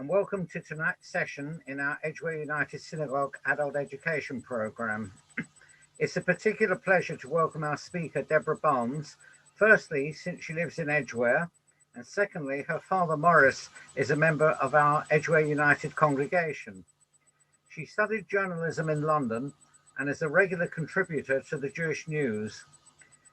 and welcome to tonight's session in our Edgware United Synagogue Adult Education Programme. It's a particular pleasure to welcome our speaker, Debra Barnes, firstly, since she lives in Edgware, and secondly, her father, Morris, is a member of our Edgware United congregation. She studied journalism in London and is a regular contributor to the Jewish News.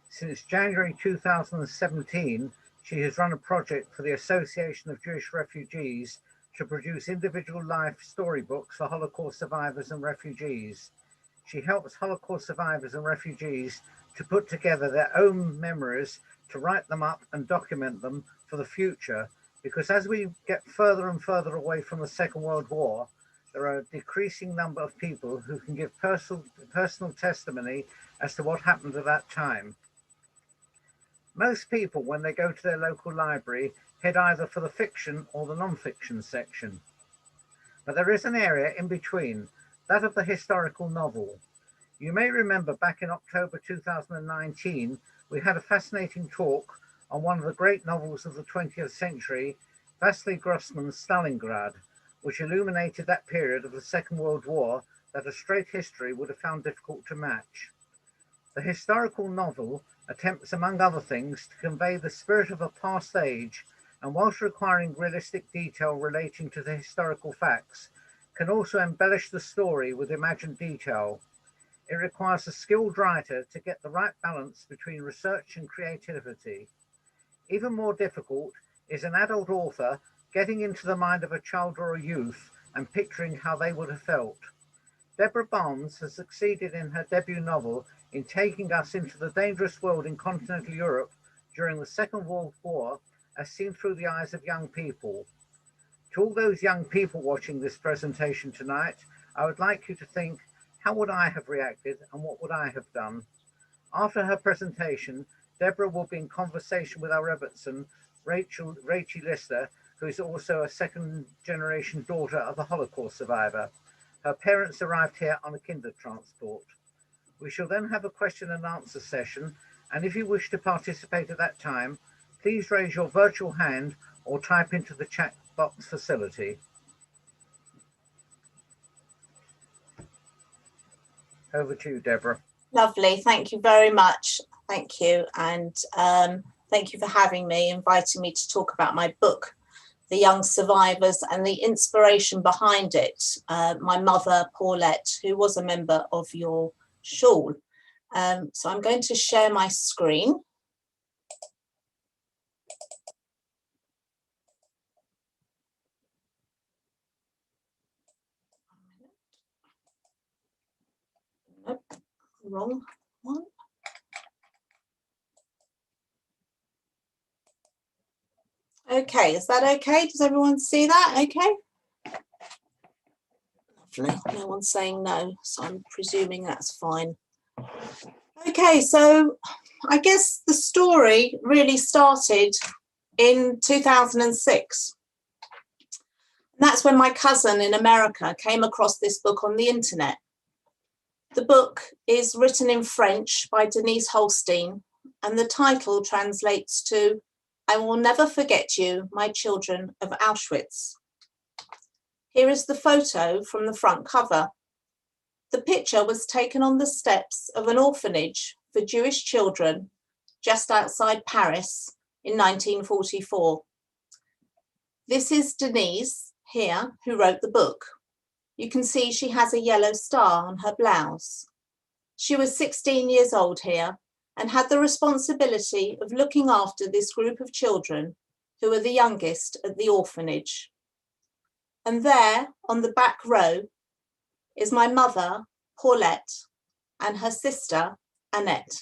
Since January 2017, she has run a project for the Association of Jewish Refugees to produce individual life storybooks for Holocaust survivors and refugees. She helps Holocaust survivors and refugees to put together their own memories, to write them up and document them for the future, because as we get further and further away from the Second World War, there are a decreasing number of people who can give personal testimony as to what happened at that time. Most people, when they go to their local library, head either for the fiction or the non-fiction section. But there is an area in between, that of the historical novel. You may remember back in October 2019, we had a fascinating talk on one of the great novels of the 20th century, Vasily Grossman's Stalingrad, which illuminated that period of the Second World War that a straight history would have found difficult to match. The historical novel attempts, among other things, to convey the spirit of a past age, and whilst requiring realistic detail relating to the historical facts, can also embellish the story with imagined detail. It requires a skilled writer to get the right balance between research and creativity. Even more difficult is an adult author getting into the mind of a child or a youth and picturing how they would have felt. Debra Barnes has succeeded in her debut novel in taking us into the dangerous world in continental Europe during the Second World War, as seen through the eyes of young people. To all those young people watching this presentation tonight, I would like you to think, how would I have reacted and what would I have done? After her presentation, Debra will be in conversation with our Robertson, Rachel Lister, who is also a second-generation daughter of a Holocaust survivor. Her parents arrived here on a kinder transport. We shall then have a question and answer session, and if you wish to participate at that time, please raise your virtual hand or type into the chat box facility. Over to you, Debra. Lovely, thank you very much. Thank you, and thank you for having me, inviting me to talk about my book, The Young Survivors, and the inspiration behind it. My mother, Paulette, who was a member of your shul. So I'm going to share my screen. Nope, wrong one. Okay, is that okay? Does everyone see that? Okay. Lovely. No one's saying no, so I'm presuming that's fine. Okay, so I guess the story really started in 2006. And that's when my cousin in America came across this book on the internet. The book is written in French by Denise Holstein, and the title translates to I Will Never Forget You, My Children of Auschwitz. Here is the photo from the front cover. The picture was taken on the steps of an orphanage for Jewish children just outside Paris in 1944. This is Denise here, who wrote the book. You can see she has a yellow star on her blouse. She was 16 years old here and had the responsibility of looking after this group of children who were the youngest at the orphanage. And there on the back row is my mother, Paulette, and her sister, Annette.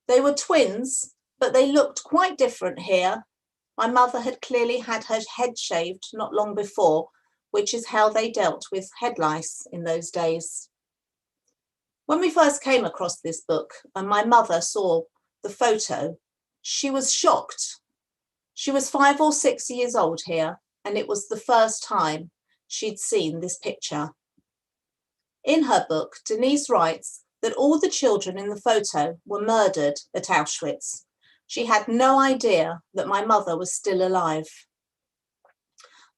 They were twins, but they looked quite different here. My mother had clearly had her head shaved not long before, which is how they dealt with head lice in those days. When we first came across this book and my mother saw the photo, she was shocked. She was 5 or 6 years old here, and it was the first time she'd seen this picture. In her book, Denise writes that all the children in the photo were murdered at Auschwitz. She had no idea that my mother was still alive.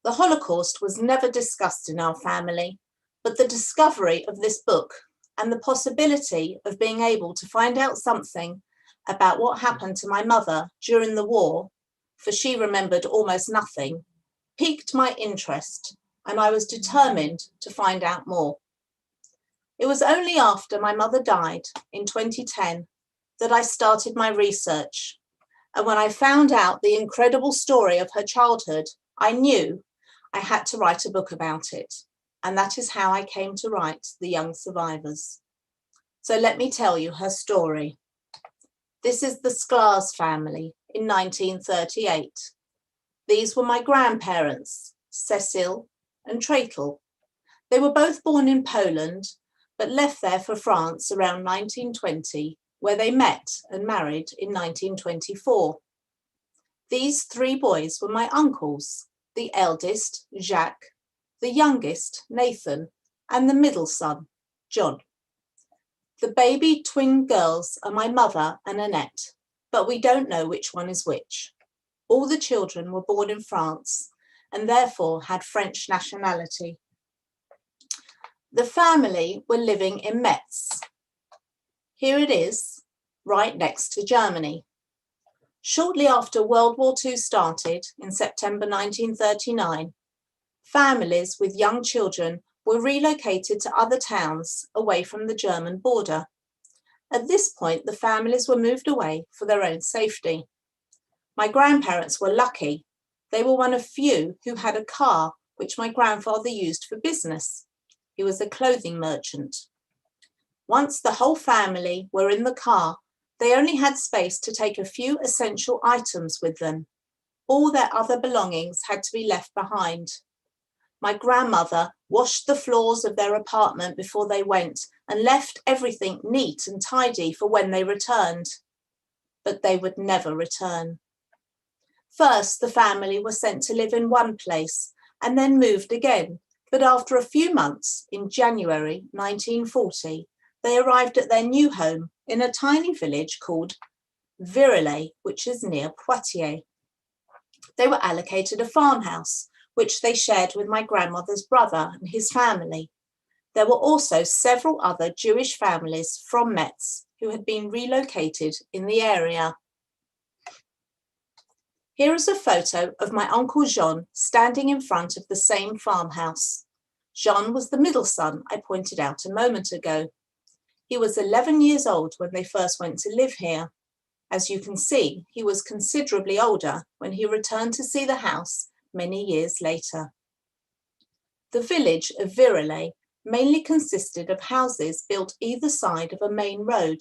The Holocaust was never discussed in our family, but the discovery of this book and the possibility of being able to find out something about what happened to my mother during the war, for she remembered almost nothing, piqued my interest, and I was determined to find out more. It was only after my mother died in 2010 that I started my research. And when I found out the incredible story of her childhood, I knew I had to write a book about it. And that is how I came to write The Young Survivors. So let me tell you her story. This is the Sklar's family in 1938. These were my grandparents, Cecil and Tretel. They were both born in Poland, but left there for France around 1920, where they met and married in 1924. These three boys were my uncles, the eldest, Jacques, the youngest, Nathan, and the middle son, John. The baby twin girls are my mother and Annette, but we don't know which one is which. All the children were born in France and therefore had French nationality. The family were living in Metz. Here it is, right next to Germany. Shortly after World War II started in September 1939, families with young children were relocated to other towns away from the German border. At this point, the families were moved away for their own safety. My grandparents were lucky. They were one of few who had a car which my grandfather used for business. He was a clothing merchant. Once the whole family were in the car, they only had space to take a few essential items with them. All their other belongings had to be left behind. My grandmother washed the floors of their apartment before they went and left everything neat and tidy for when they returned. But they would never return. First, the family were sent to live in one place and then moved again. But after a few months, in January 1940, they arrived at their new home in a tiny village called Virelais, which is near Poitiers. They were allocated a farmhouse, which they shared with my grandmother's brother and his family. There were also several other Jewish families from Metz who had been relocated in the area. Here is a photo of my Uncle Jean standing in front of the same farmhouse. Jean was the middle son I pointed out a moment ago. He was 11 years old when they first went to live here. As you can see, he was considerably older when he returned to see the house many years later. The village of Virelais mainly consisted of houses built either side of a main road,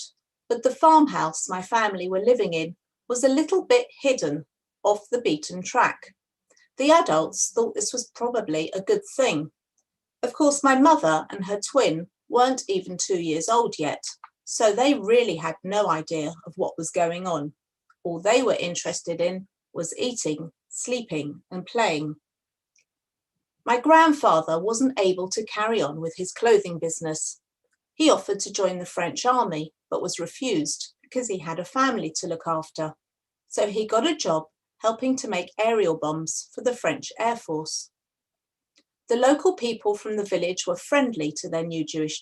but the farmhouse my family were living in was a little bit hidden off the beaten track. The adults thought this was probably a good thing. Of course, my mother and her twin weren't even 2 years old yet, so they really had no idea of what was going on. All they were interested in was eating, sleeping, and playing. My grandfather wasn't able to carry on with his clothing business. He offered to join the French army, but was refused because he had a family to look after. So he got a job helping to make aerial bombs for the French Air Force. The local people from the village were friendly to their new Jewish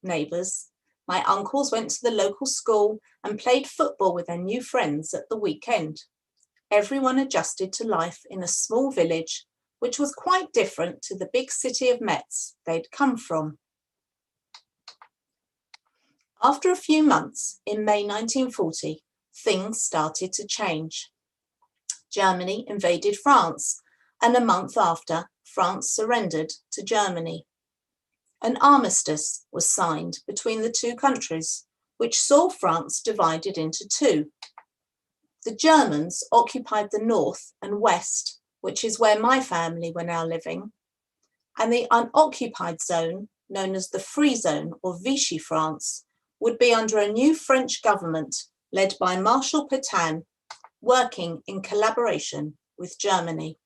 neighbours. My uncles went to the local school and played football with their new friends at the weekend. Everyone adjusted to life in a small village, which was quite different to the big city of Metz they'd come from. After a few months, in May 1940, things started to change. Germany invaded France, and a month after, France surrendered to Germany. An armistice was signed between the two countries, which saw France divided into two. The Germans occupied the north and west, which is where my family were now living, and the unoccupied zone, known as the Free Zone or Vichy France, would be under a new French government led by Marshal Pétain, working in collaboration with Germany.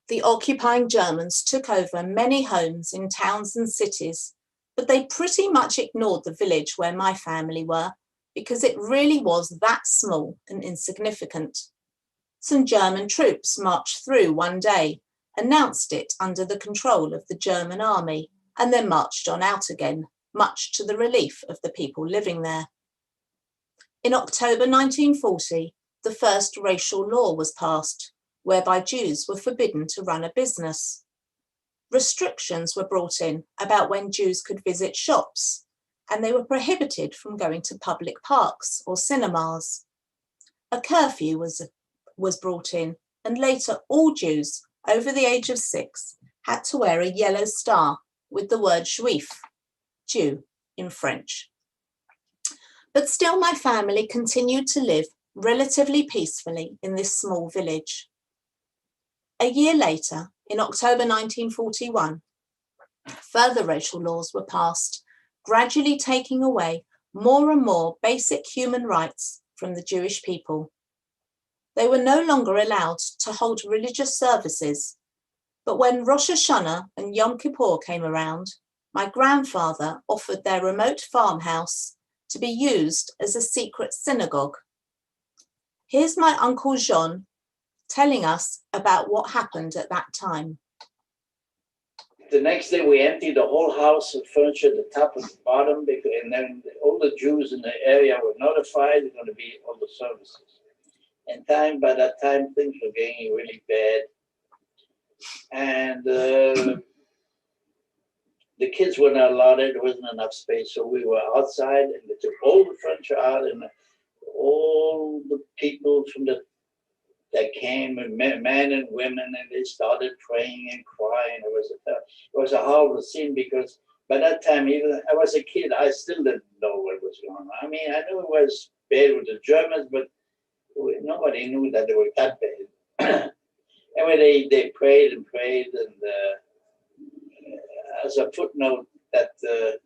The occupying Germans took over many homes in towns and cities, but they pretty much ignored the village where my family were because it really was that small and insignificant. Some German troops marched through one day, announced it under the control of the German army, and then marched on out again, much to the relief of the people living there. In October 1940, the first racial law was passed, whereby Jews were forbidden to run a business. Restrictions were brought in about when Jews could visit shops, and they were prohibited from going to public parks or cinemas. A curfew was brought in, and later all Jews over the age of 6 had to wear a yellow star with the word Juif, Jew, in French. But still my family continued to live relatively peacefully in this small village. A year later, in October 1941, further racial laws were passed, gradually taking away more and more basic human rights from the Jewish people. They were no longer allowed to hold religious services, but when Rosh Hashanah and Yom Kippur came around, my grandfather offered their remote farmhouse to be used as a secret synagogue. Here's my Uncle Jean telling us about what happened at that time. The next day we emptied the whole house of furniture, the top and the bottom, and then all the Jews in the area were notified they're going to be all the services. And by that time, things were getting really bad. And the kids were not allowed in, there wasn't enough space, so we were outside, and they took all the furniture out, and all the people that came, and men and women, and they started praying and crying. It was a horrible scene, because by that time, even I was a kid, I still didn't know what was going on. I mean, I knew it was bad with the Germans, but nobody knew that they were that bad. Anyway, they prayed and prayed, and as a footnote, that of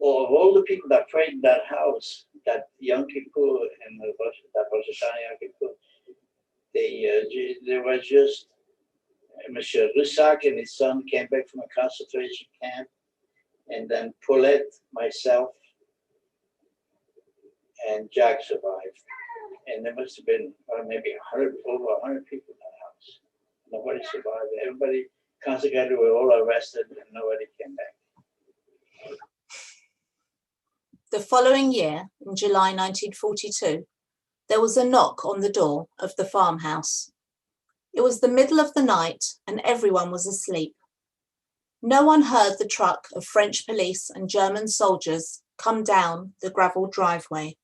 all the people that prayed in that house, that Yom Kippur and that Rosh Hashanah Yom Kippur, there was just Mr. Rusak and his son came back from a concentration camp, and then Paulette, myself, and Jack survived. And there must have been maybe over 100 people in that house. Nobody survived. Everybody consequently were all arrested, and nobody came back. The following year, in July 1942, there was a knock on the door of the farmhouse. It was the middle of the night and everyone was asleep. No one heard the truck of French police and German soldiers come down the gravel driveway.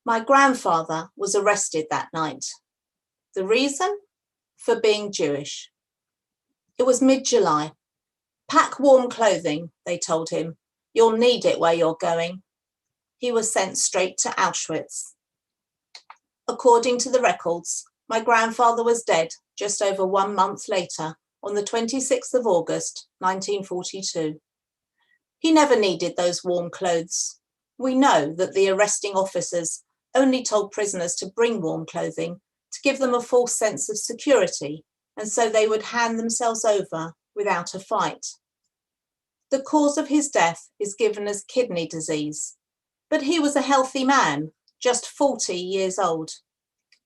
My grandfather was arrested that night. The reason? For being Jewish. It was mid-July. Pack warm clothing, they told him. You'll need it where you're going. He was sent straight to Auschwitz. According to the records, my grandfather was dead just over 1 month later, on the 26th of August, 1942. He never needed those warm clothes. We know that the arresting officers only told prisoners to bring warm clothing to give them a false sense of security, and so they would hand themselves over without a fight. The cause of his death is given as kidney disease, but he was a healthy man, just 40 years old.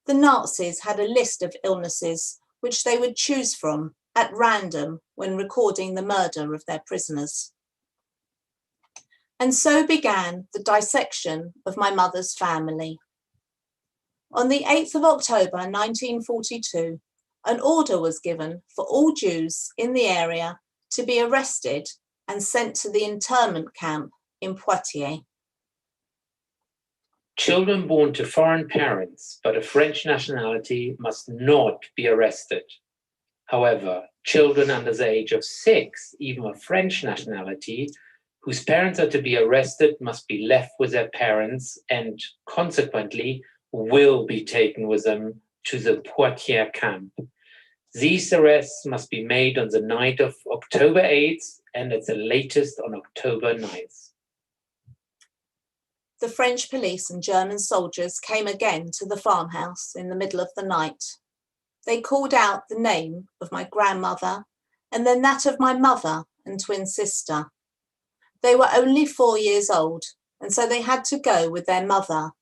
The Nazis had a list of illnesses which they would choose from at random when recording the murder of their prisoners. And so began the dissection of my mother's family. On the 8th of October 1942, an order was given for all Jews in the area to be arrested and sent to the internment camp in Poitiers. Children born to foreign parents but of French nationality must not be arrested. However, children under the age of 6, even of French nationality, whose parents are to be arrested must be left with their parents and consequently will be taken with them to the Poitiers camp. These arrests must be made on the night of October 8th and at the latest on October 9th. The French police and German soldiers came again to the farmhouse in the middle of the night. They called out the name of my grandmother and then that of my mother and twin sister. They were only 4 years old, and so they had to go with their mother.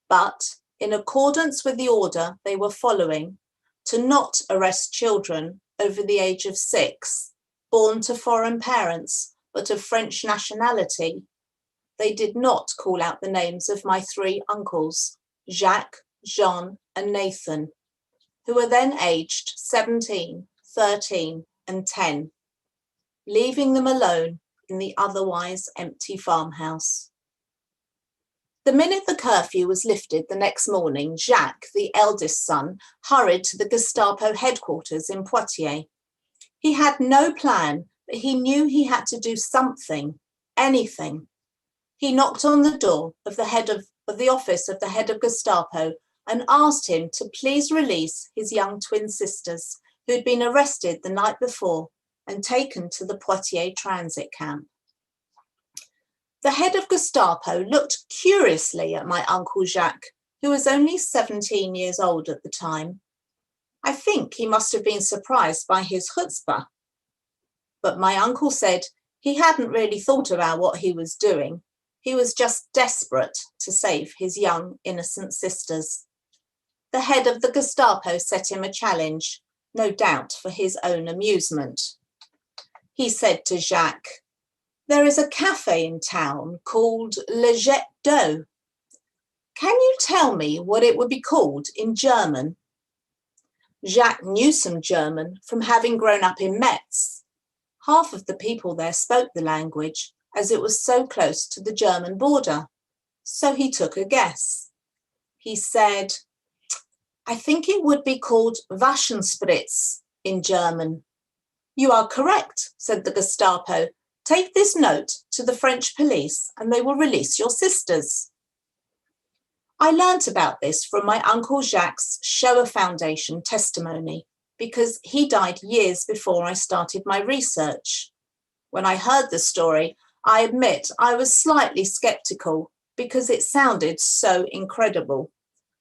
But in accordance with the order they were following, to not arrest children over the age of 6, born to foreign parents, but of French nationality. They did not call out the names of my 3 uncles, Jacques, Jean, and Nathan, who were then aged 17, 13, and 10, leaving them alone in the otherwise empty farmhouse. The minute the curfew was lifted the next morning, Jacques, the eldest son, hurried to the Gestapo headquarters in Poitiers. He had no plan, but he knew he had to do something, anything. He knocked on the door of the office of the head of Gestapo and asked him to please release his young twin sisters, who had been arrested the night before and taken to the Poitiers transit camp. The head of Gestapo looked curiously at my Uncle Jacques, who was only 17 years old at the time. I think he must have been surprised by his chutzpah. But my uncle said he hadn't really thought about what he was doing. He was just desperate to save his young, innocent sisters. The head of the Gestapo set him a challenge, no doubt for his own amusement. He said to Jacques, "There is a cafe in town called Le Jet d'Eau. Can you tell me what it would be called in German?" Jacques knew some German from having grown up in Metz. Half of the people there spoke the language, as it was so close to the German border. So he took a guess. He said, "I think it would be called Waschenspritz in German." "You are correct," said the Gestapo. "Take this note to the French police and they will release your sisters." I learnt about this from my Uncle Jacques' Shoah Foundation testimony, because he died years before I started my research. When I heard the story, I admit I was slightly skeptical because it sounded so incredible.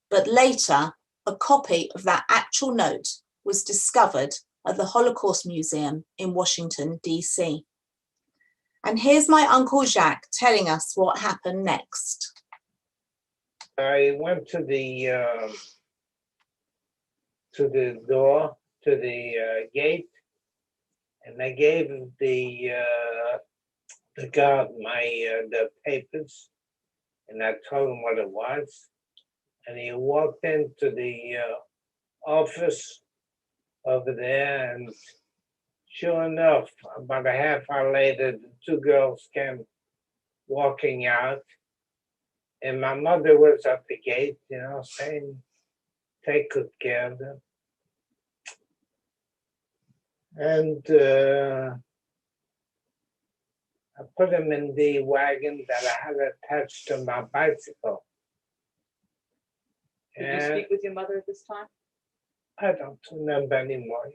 But later, a copy of that actual note was discovered at the Holocaust Museum in Washington, D.C. And here's my Uncle Jacques telling us what happened next. I went to the door, to the gate, and I gave the guard the papers, and I told him what it was. And he walked into the office over there, and sure enough, about a half hour later, the 2 girls came walking out, and my mother was at the gate, saying, "Take good care of them." And I put them in the wagon that I had attached to my bicycle. Did you speak with your mother at this time? I don't remember anymore,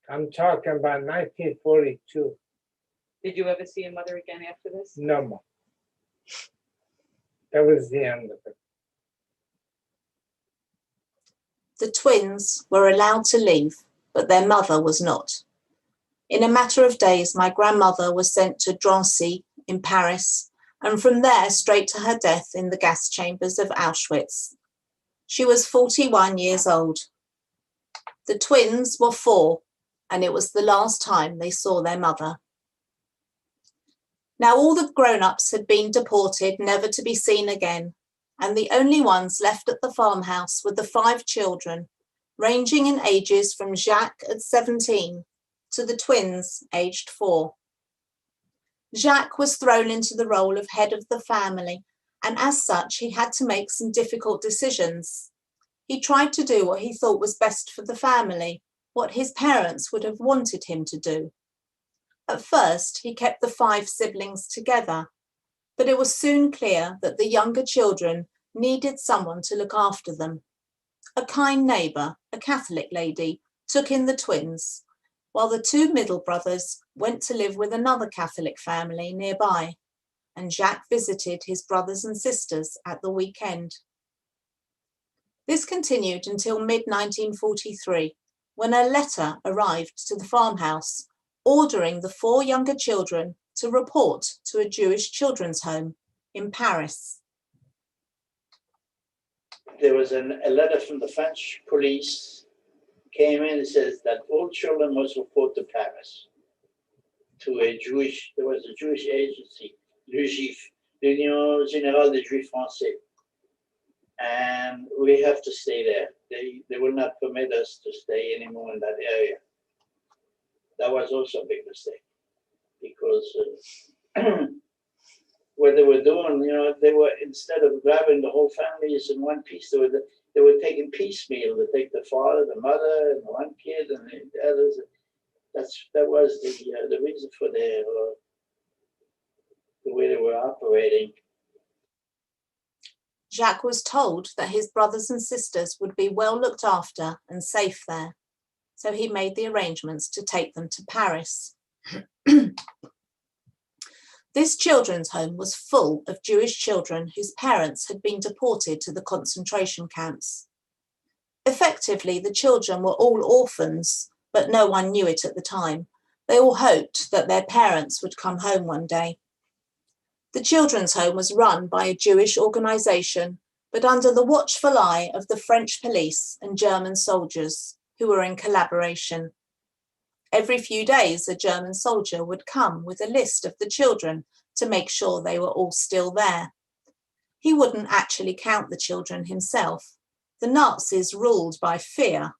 I'm talking about 1942. Did you ever see your mother again after this? No more. That was the end of it. The twins were allowed to leave, but their mother was not. In a matter of days, my grandmother was sent to Drancy in Paris, and from there straight to her death in the gas chambers of Auschwitz. She was 41 years old. The twins were 4, and it was the last time they saw their mother. Now all the grown-ups had been deported, never to be seen again, and the only ones left at the farmhouse were the 5 children, ranging in ages from Jacques at 17 to the twins aged 4. Jacques was thrown into the role of head of the family, and as such, he had to make some difficult decisions. He tried to do what he thought was best for the family, what his parents would have wanted him to do. At first, he kept the 5 siblings together, but it was soon clear that the younger children needed someone to look after them. A kind neighbour, a Catholic lady, took in the twins, while the 2 middle brothers went to live with another Catholic family nearby, and Jacques visited his brothers and sisters at the weekend. This continued until mid-1943, when a letter arrived to the farmhouse ordering the 4 younger children to report to a Jewish children's home in Paris. there was a letter from the French police came in and says that all children must report to Paris, to there was a Jewish agency, l'Union Générale des Juifs Français. And we have to stay there. They will not permit us to stay anymore in that area. That was also a big mistake, because what they were doing, they were, instead of grabbing the whole families in one piece, they were taking piecemeal. They take the father, the mother, and one kid, and the others. That was the reason for the way they were operating. Jacques was told that his brothers and sisters would be well looked after and safe there, so he made the arrangements to take them to Paris. This children's home was full of Jewish children whose parents had been deported to the concentration camps. Effectively, the children were all orphans, but no one knew it at the time. They all hoped that their parents would come home one day. The children's home was run by a Jewish organisation, but under the watchful eye of the French police and German soldiers, who were in collaboration. Every few days, a German soldier would come with a list of the children to make sure they were all still there. He wouldn't actually count the children himself. The Nazis ruled by fear,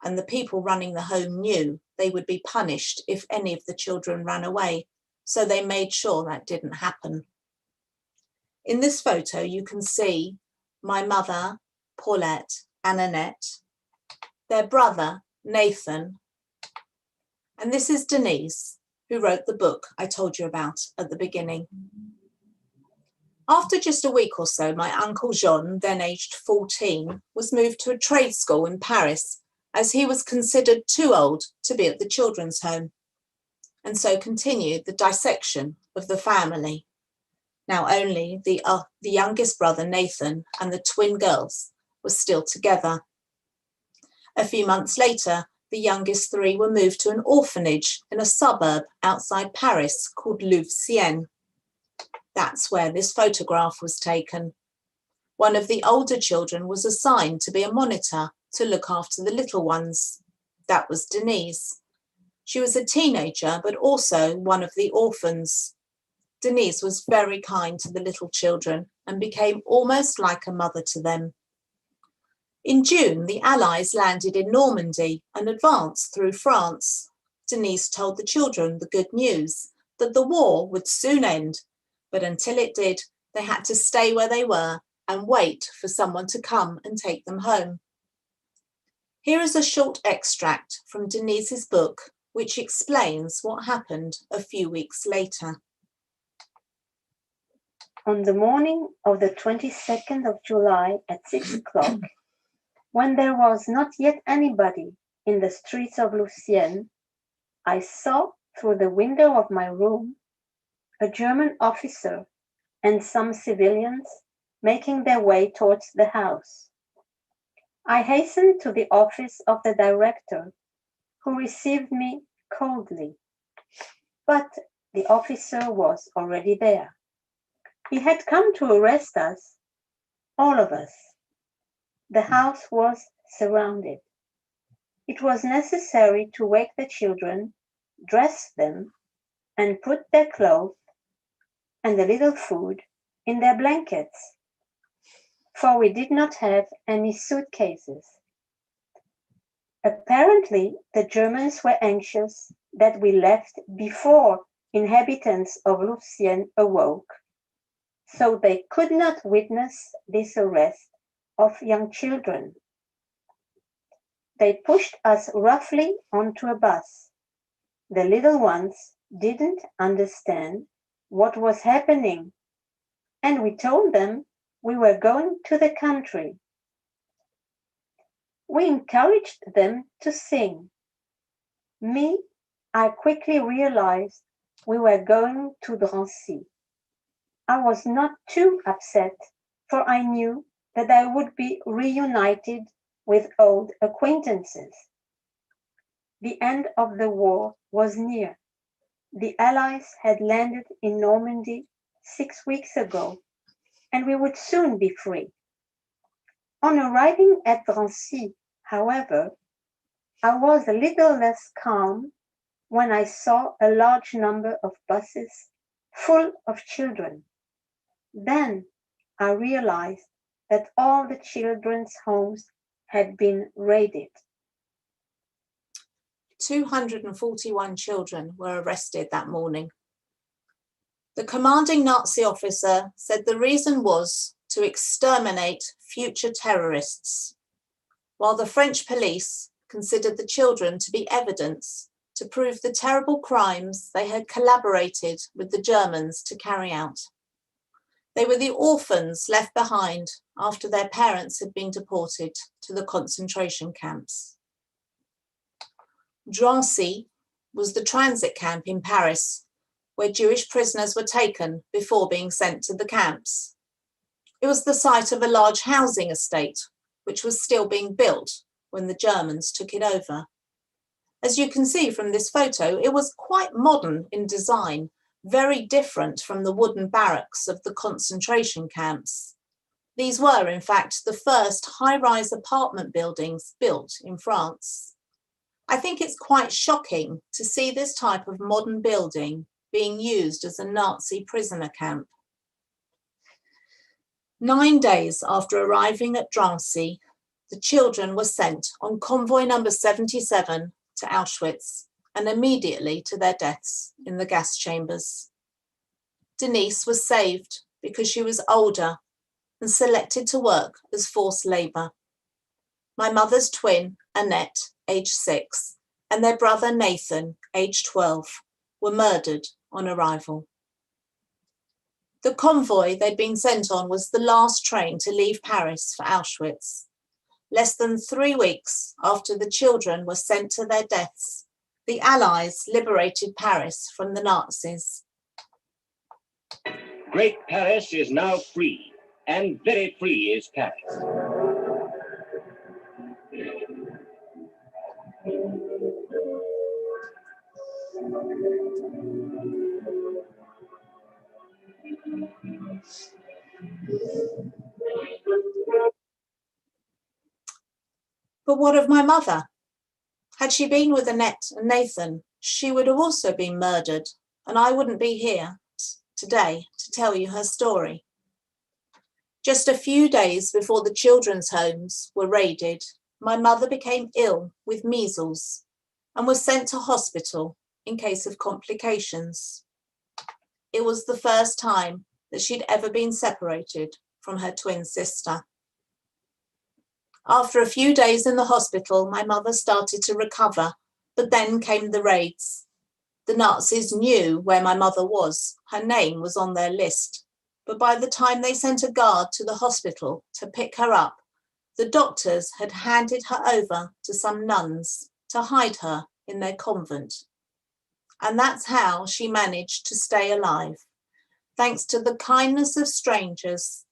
and the people running the home knew they would be punished if any of the children ran away, so they made sure that didn't happen. In this photo, you can see my mother, Paulette, and Annette, their brother, Nathan, and this is Denise, who wrote the book I told you about at the beginning. After just a week or so, my uncle Jean, then aged 14, was moved to a trade school in Paris, as he was considered too old to be at the children's home, and so continued the dissection of the family. Now only the youngest brother, Nathan, and the twin girls were still together. A few months later, the youngest three were moved to an orphanage in a suburb outside Paris called Louveciennes. That's where this photograph was taken. One of the older children was assigned to be a monitor to look after the little ones. That was Denise. She was a teenager, but also one of the orphans. Denise was very kind to the little children and became almost like a mother to them. In June, the Allies landed in Normandy and advanced through France. Denise told the children the good news, that the war would soon end, but until it did, they had to stay where they were and wait for someone to come and take them home. Here is a short extract from Denise's book, which explains what happened a few weeks later. On the morning of the 22nd of July at 6 o'clock, when there was not yet anybody in the streets of Louveciennes, I saw through the window of my room a German officer and some civilians making their way towards the house. I hastened to the office of the director, who received me coldly, but the officer was already there. He had come to arrest us, all of us. The house was surrounded. It was necessary to wake the children, dress them, and put their clothes and a little food in their blankets, for we did not have any suitcases. Apparently, the Germans were anxious that we left before inhabitants of Louveciennes awoke, so they could not witness this arrest of young children. They pushed us roughly onto a bus. The little ones didn't understand what was happening, and we told them we were going to the country. We encouraged them to sing. Me, I quickly realized we were going to Drancy. I was not too upset, for I knew that I would be reunited with old acquaintances. The end of the war was near. The Allies had landed in Normandy 6 weeks ago, and we would soon be free. On arriving at Drancy, however, I was a little less calm when I saw a large number of buses full of children. Then I realized that all the children's homes had been raided. 241 children were arrested that morning. The commanding Nazi officer said the reason was to exterminate future terrorists, while the French police considered the children to be evidence to prove the terrible crimes they had collaborated with the Germans to carry out. They were the orphans left behind after their parents had been deported to the concentration camps. Drancy was the transit camp in Paris where Jewish prisoners were taken before being sent to the camps. It was the site of a large housing estate, which was still being built when the Germans took it over. As you can see from this photo, it was quite modern in design, very different from the wooden barracks of the concentration camps. These were, in fact, the first high-rise apartment buildings built in France. I think it's quite shocking to see this type of modern building being used as a Nazi prisoner camp. 9 days after arriving at Drancy, the children were sent on convoy number 77 to Auschwitz and immediately to their deaths in the gas chambers. Denise was saved because she was older and selected to work as forced labour. My mother's twin, Annette, aged 6, and their brother Nathan, aged 12, were murdered on arrival. The convoy they'd been sent on was the last train to leave Paris for Auschwitz. Less than 3 weeks after the children were sent to their deaths, the Allies liberated Paris from the Nazis. Great Paris is now free, and very free is Paris. But what of my mother? Had she been with Annette and Nathan, she would have also been murdered, and I wouldn't be here today to tell you her story. Just a few days before the children's homes were raided, my mother became ill with measles and was sent to hospital in case of complications. It was the first time that she'd ever been separated from her twin sister. After a few days in the hospital, my mother started to recover, but then came the raids. The Nazis knew where my mother was. Her name was on their list. But by the time they sent a guard to the hospital to pick her up, the doctors had handed her over to some nuns to hide her in their convent. And that's how she managed to stay alive, thanks to the kindness of strangers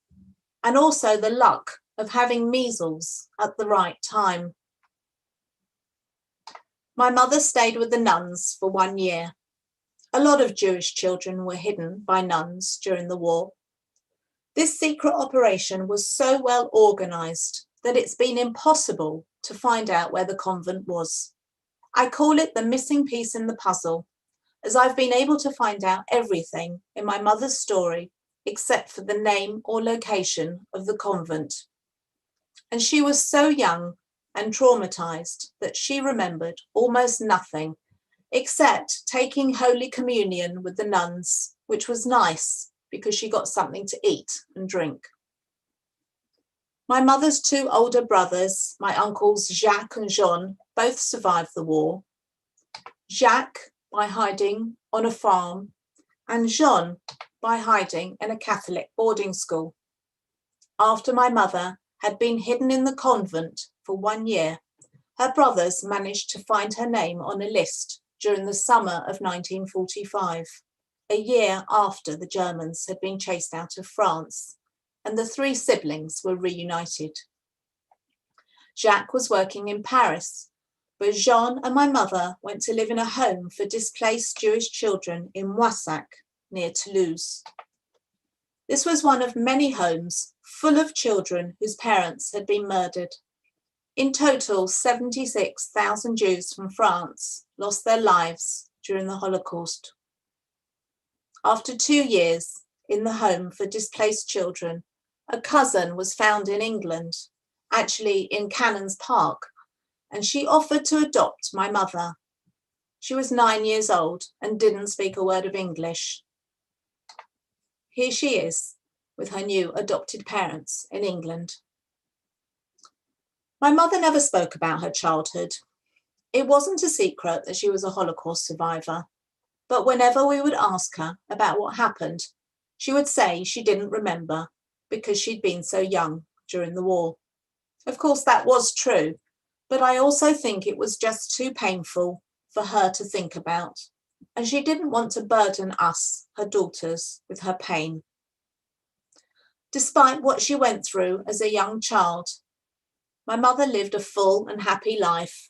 and also the luck of having measles at the right time. My mother stayed with the nuns for 1 year. A lot of Jewish children were hidden by nuns during the war. This secret operation was so well organized that it's been impossible to find out where the convent was. I call it the missing piece in the puzzle, as I've been able to find out everything in my mother's story except for the name or location of the convent. And she was so young and traumatized that she remembered almost nothing except taking Holy Communion with the nuns, which was nice because she got something to eat and drink. My mother's 2 older brothers, my uncles Jacques and Jean, both survived the war. Jacques by hiding on a farm, and Jean by hiding in a Catholic boarding school. After my mother had been hidden in the convent for 1 year, her brothers managed to find her name on a list during the summer of 1945, a year after the Germans had been chased out of France, and the 3 siblings were reunited. Jacques was working in Paris, but Jean and my mother went to live in a home for displaced Jewish children in Moissac, near Toulouse. This was one of many homes full of children whose parents had been murdered. In total, 76,000 Jews from France lost their lives during the Holocaust. After 2 years in the home for displaced children, a cousin was found in England, actually in Cannons Park, and she offered to adopt my mother. She was 9 years old and didn't speak a word of English. Here she is with her new adopted parents in England. My mother never spoke about her childhood. It wasn't a secret that she was a Holocaust survivor, but whenever we would ask her about what happened, she would say she didn't remember because she'd been so young during the war. Of course, that was true, but I also think it was just too painful for her to think about, and she didn't want to burden us, her daughters, with her pain. Despite what she went through as a young child, my mother lived a full and happy life.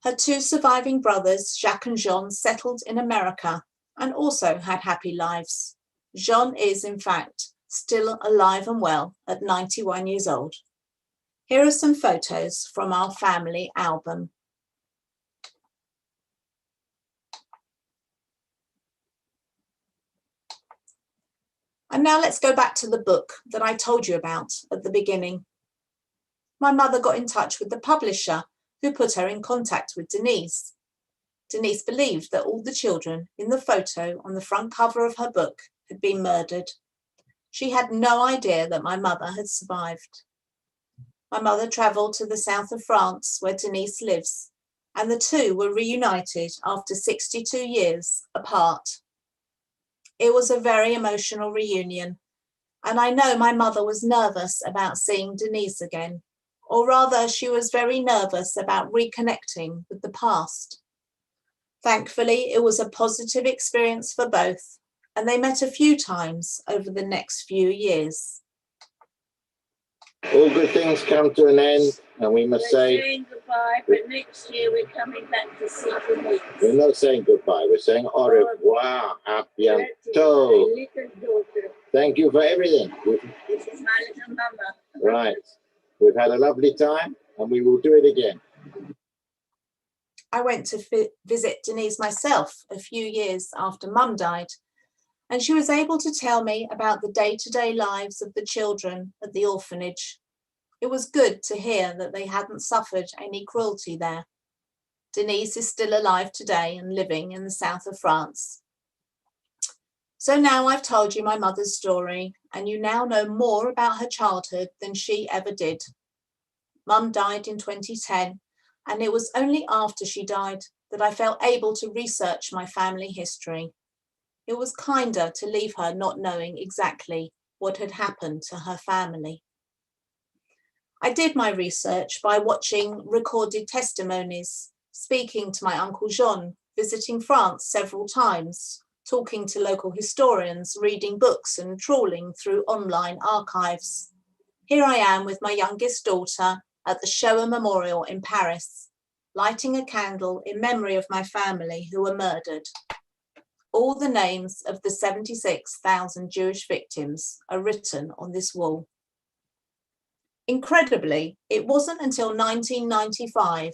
Her 2 surviving brothers, Jacques and Jean, settled in America and also had happy lives. Jean is, in fact, still alive and well at 91 years old. Here are some photos from our family album. And now let's go back to the book that I told you about at the beginning. My mother got in touch with the publisher who put her in contact with Denise. Denise believed that all the children in the photo on the front cover of her book had been murdered. She had no idea that my mother had survived. My mother travelled to the south of France where Denise lives, and the 2 were reunited after 62 years apart. It was a very emotional reunion, and I know my mother was nervous about seeing Denise again, or rather she was very nervous about reconnecting with the past. Thankfully, it was a positive experience for both, and they met a few times over the next few years. All good things come to an end, and we must We're say saying goodbye, but next year we're coming back to see Denise. we're not saying goodbye, we're saying au revoir, à bientôt. My little daughter. Thank you for everything. This is my little mama. Right. We've had a lovely time, and we will do it again. I went to visit Denise myself a few years after Mum died, and she was able to tell me about the day-to-day lives of the children at the orphanage. It was good to hear that they hadn't suffered any cruelty there. Denise is still alive today and living in the south of France. So now I've told you my mother's story, and you now know more about her childhood than she ever did. Mum died in 2010, and it was only after she died that I felt able to research my family history. It was kinder to leave her not knowing exactly what had happened to her family. I did my research by watching recorded testimonies, speaking to my Uncle Jean, visiting France several times, talking to local historians, reading books and trawling through online archives. Here I am with my youngest daughter at the Shoah Memorial in Paris, lighting a candle in memory of my family who were murdered. All the names of the 76,000 Jewish victims are written on this wall. Incredibly, it wasn't until 1995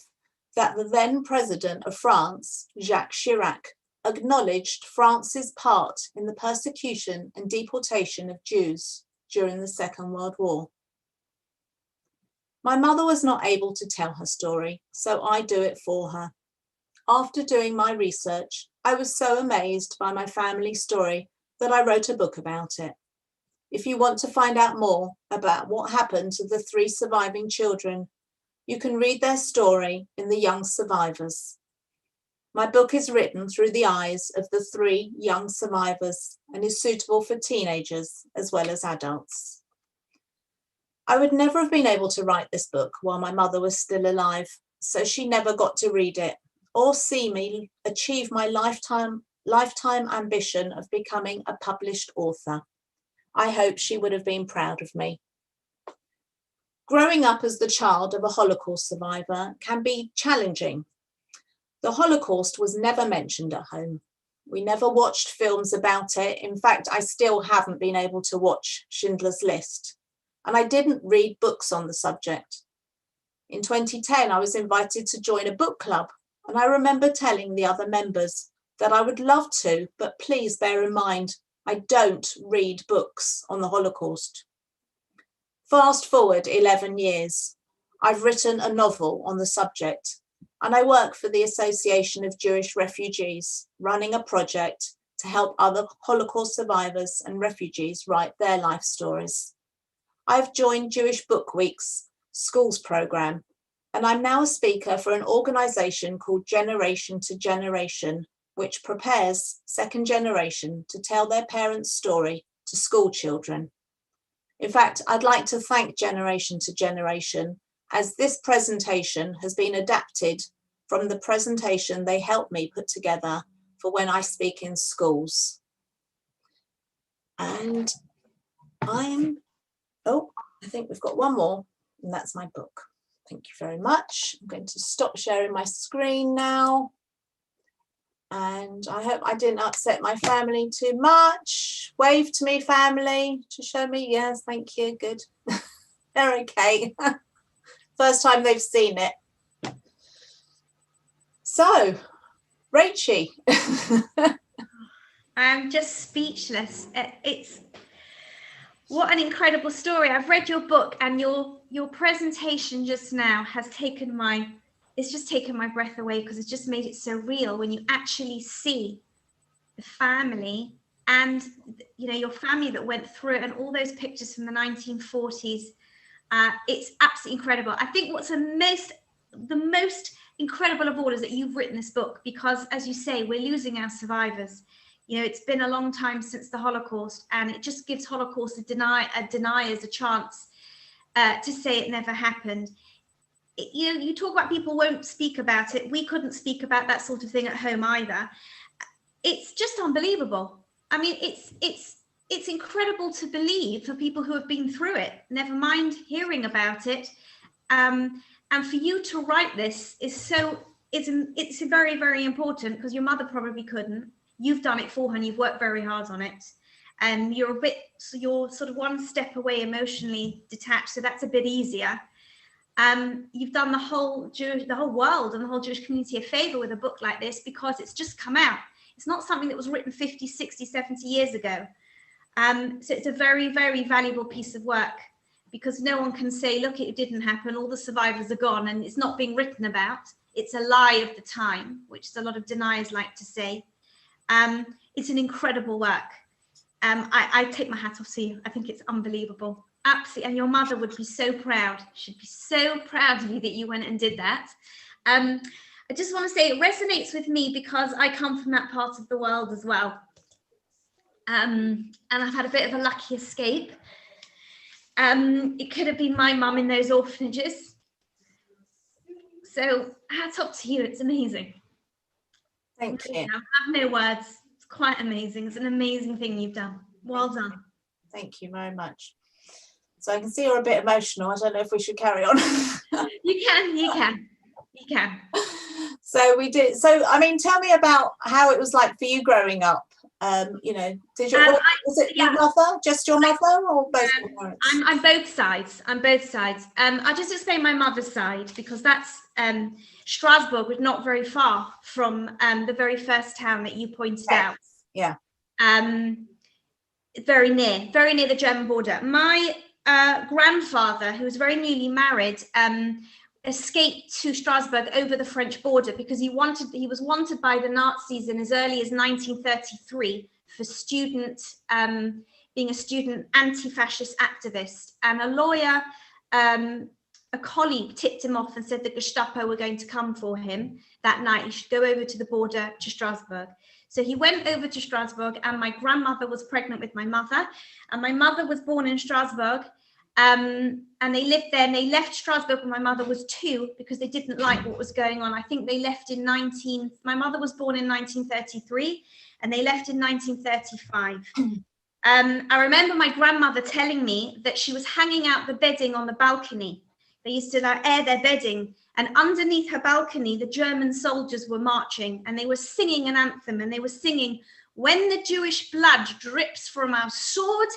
that the then president of France, Jacques Chirac, acknowledged France's part in the persecution and deportation of Jews during the Second World War. My mother was not able to tell her story, so I do it for her. After doing my research, I was so amazed by my family story that I wrote a book about it. If you want to find out more about what happened to the 3 surviving children, you can read their story in The Young Survivors. My book is written through the eyes of the 3 young survivors and is suitable for teenagers as well as adults. I would never have been able to write this book while my mother was still alive, so she never got to read it or see me achieve my lifetime ambition of becoming a published author. I hope she would have been proud of me. Growing up as the child of a Holocaust survivor can be challenging. The Holocaust was never mentioned at home. We never watched films about it. In fact, I still haven't been able to watch Schindler's List. and I didn't read books on the subject. In 2010, I was invited to join a book club, and I remember telling the other members that I would love to, but please bear in mind, I don't read books on the Holocaust. Fast forward 11 years, I've written a novel on the subject, and I work for the Association of Jewish Refugees, running a project to help other Holocaust survivors and refugees write their life stories. I've joined Jewish Book Week's schools program, and I'm now a speaker for an organization called Generation to Generation, which prepares second generation to tell their parents' story to school children. In fact, I'd like to thank Generation to Generation, as this presentation has been adapted from the presentation they helped me put together for when I speak in schools. And I think we've got one more, and that's my book. Thank you very much. I'm going to stop sharing my screen now. And I hope I didn't upset my family too much. Wave to me, family, to show me. Yes, thank you. Good. They're okay. First time they've seen it. So, Rachie. I'm just speechless. It's what an incredible story. I've read your book, and your presentation just now has taken my breath away, because it's just made it so real when you actually see the family and, you know, your family that went through it, and all those pictures from the 1940s. It's absolutely incredible. I think what's the most incredible of all is that you've written this book, because, as you say, we're losing our survivors. You know, it's been a long time since the Holocaust, and it just gives Holocaust deniers a chance to say it never happened. You know, you talk about people won't speak about it. We couldn't speak about that sort of thing at home either. It's just unbelievable. I mean, it's incredible to believe for people who have been through it, never mind hearing about it. And for you to write this is it's very, very important, because your mother probably couldn't. You've done it for her, and you've worked very hard on it. And you're sort of one step away emotionally detached, so that's a bit easier. You've done the whole world and the whole Jewish community a favor with a book like this, because it's just come out. It's not something that was written 50, 60, 70 years ago. So it's a very, very valuable piece of work, because no one can say, look, it didn't happen, all the survivors are gone, and it's not being written about. It's a lie of the time, which a lot of deniers like to say. It's an incredible work. I take my hat off to you. I think it's unbelievable. Absolutely. And your mother would be so proud. She'd be so proud of you that you went and did that. I just want to say it resonates with me, because I come from that part of the world as well. And I've had a bit of a lucky escape. It could have been my mum in those orphanages. So hats off to you. It's amazing. Thank you. I have no words. It's quite amazing. It's an amazing thing you've done. Well done. Thank you very much. So I can see you're a bit emotional. I don't know if we should carry on. You can. So we did. So, I mean, tell me about how it was like for you growing up. You know, was it your mother, just your mother, or both your parents? I'm both sides. I'll just explain my mother's side, because that's Strasbourg was not very far from the very first town that you pointed out. Yeah. Very near the German border. My grandfather, who was very newly married, escaped to Strasbourg over the French border, because he was wanted by the Nazis in as early as 1933 for being a student anti-fascist activist. And a lawyer, a colleague, tipped him off and said the Gestapo were going to come for him that night. He should go over to the border to Strasbourg. So he went over to Strasbourg, and my grandmother was pregnant with my mother, and my mother was born in Strasbourg. And they lived there, and they left Strasbourg when my mother was 2, because they didn't like what was going on. I think they left my mother was born in 1933, and they left in 1935. I remember my grandmother telling me that she was hanging out the bedding on the balcony. They used to air their bedding, and underneath her balcony, the German soldiers were marching, and they were singing an anthem, and they were singing, "When the Jewish blood drips from our sword,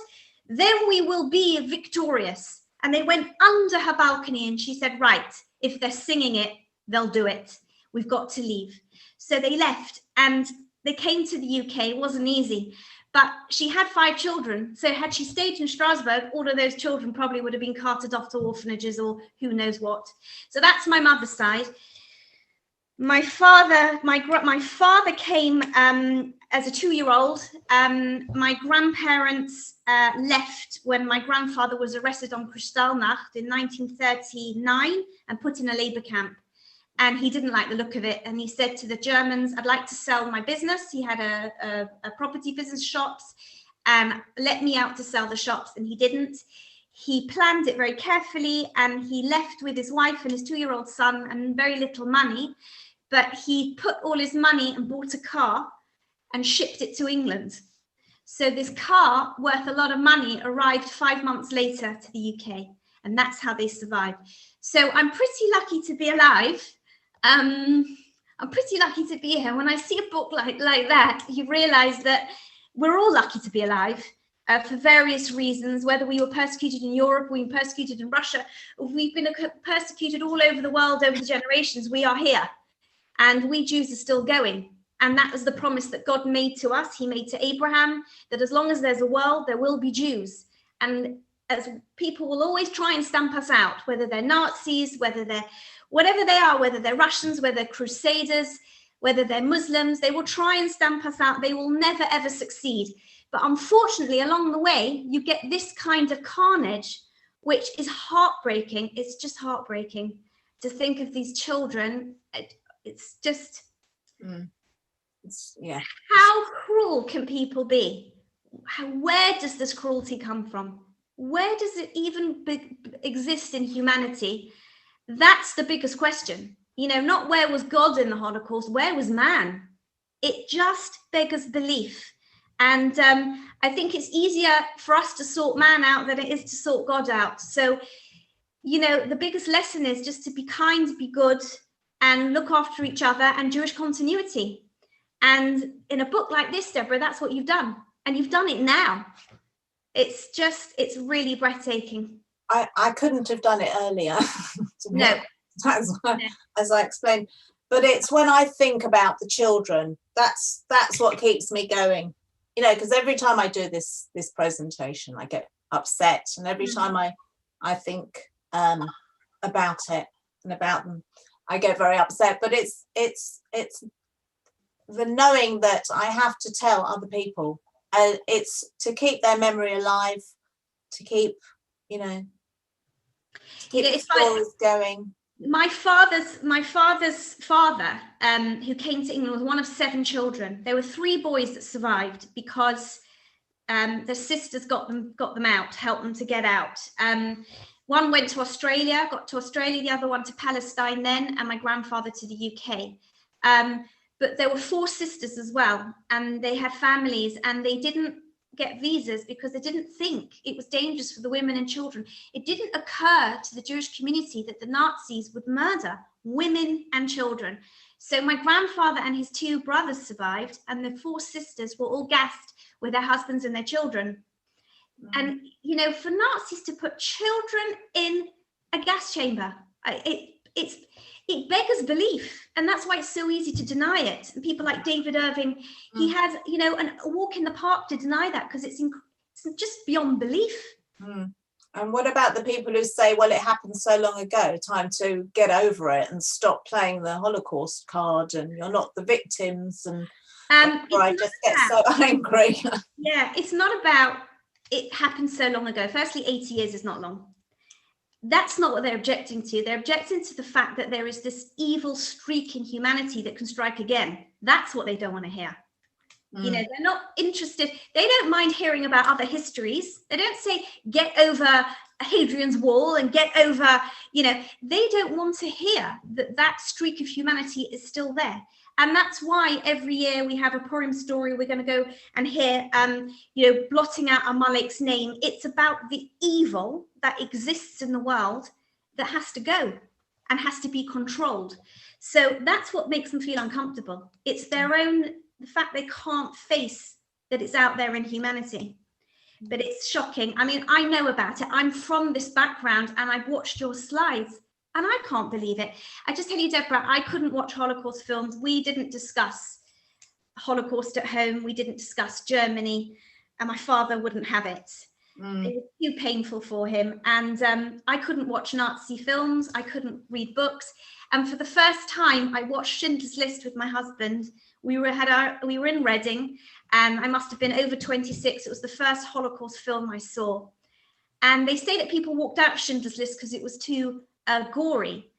then we will be victorious. And they went under her balcony and she said, right, if they're singing it, they'll do it. We've got to leave. So they left and they came to the UK. It wasn't easy, but she had 5 children. So had she stayed in Strasbourg, all of those children probably would have been carted off to orphanages or who knows what. So that's my mother's side. My father came as a 2-year-old. My grandparents left when my grandfather was arrested on Kristallnacht in 1939 and put in a labor camp. And he didn't like the look of it. And he said to the Germans, I'd like to sell my business. He had a property business, shops, and let me out to sell the shops. And he didn't. He planned it very carefully and he left with his wife and his 2-year-old son and very little money. But he put all his money and bought a car and shipped it to England. So this car, worth a lot of money, arrived 5 months later to the UK. And that's how they survived. So I'm pretty lucky to be alive. I'm pretty lucky to be here. When I see a book like that, you realize that we're all lucky to be alive for various reasons, whether we were persecuted in Europe, we've been persecuted in Russia, we've been persecuted all over the world over the generations, we are here. And we Jews are still going. And that was the promise that God made to us. He made to Abraham that as long as there's a world, there will be Jews. And as people will always try and stamp us out, whether they're Nazis, whether they're whatever they are, whether they're Russians, whether they're Crusaders, whether they're Muslims, they will try and stamp us out. They will never, ever succeed. But unfortunately, along the way, you get this kind of carnage, which is heartbreaking. It's just heartbreaking to think of these children. It's just, yeah. How cruel can people be? Where does this cruelty come from? Where does it even exist in humanity? That's the biggest question. You know, not where was God in the Holocaust, where was man? It just beggars belief. And I think it's easier for us to sort man out than it is to sort God out. So, you know, the biggest lesson is just to be kind, be good, and look after each other, and Jewish continuity. And in a book like this, Deborah, that's what you've done. And you've done it now. It's really breathtaking. I couldn't have done it earlier. No. As I explained. But it's when I think about the children, that's what keeps me going. You know, because every time I do this presentation, I get upset. And every time I think about it and about them, I get very upset. But it's the knowing that I have to tell other people. It's to keep their memory alive, to keep, you know, the stories going. My father's father, who came to England, was one of 7 children. There were 3 boys that survived because their sisters got them out, helped them to get out. One went to Australia, got to Australia, the other one to Palestine then, and my grandfather to the UK. But there were 4 sisters as well, and they had families, and they didn't get visas because they didn't think it was dangerous for the women and children. It didn't occur to the Jewish community that the Nazis would murder women and children. So my grandfather and his 2 brothers survived, and the 4 sisters were all gassed with their husbands and their children. And, you know, for Nazis to put children in a gas chamber, it beggars belief, and that's why it's so easy to deny it. And people like David Irving, he has, you know, a walk in the park to deny that because it's just beyond belief. And what about the people who say, well, it happened so long ago, time to get over it and stop playing the Holocaust card, and you're not the victims, and I just get so angry. Yeah, it's not about it happened so long ago. Firstly, 80 years is not long. That's not what they're objecting to. They're objecting to the fact that there is this evil streak in humanity that can strike again. That's what they don't want to hear. You know, they're not interested. They don't mind hearing about other histories. They don't say, get over Hadrian's Wall and get over, you know, they don't want to hear that streak of humanity is still there. And that's why every year we have a Purim story. We're going to go and hear, you know, blotting out Amalek's name. It's about the evil that exists in the world that has to go and has to be controlled. So that's what makes them feel uncomfortable. It's their own, the fact they can't face that it's out there in humanity. but it's shocking. I mean, I know about it. I'm from this background and I've watched your slides and I can't believe it. I just tell you, Deborah, I couldn't watch Holocaust films. We didn't discuss Holocaust at home. We didn't discuss Germany, and my father wouldn't have it. It was too painful for him. And I couldn't watch Nazi films. I couldn't read books. And for the first time, I watched Schindler's List with my husband. We were in Reading, and I must have been over 26. It was the first Holocaust film I saw. And they say that people walked out of Schindler's List because it was too gory,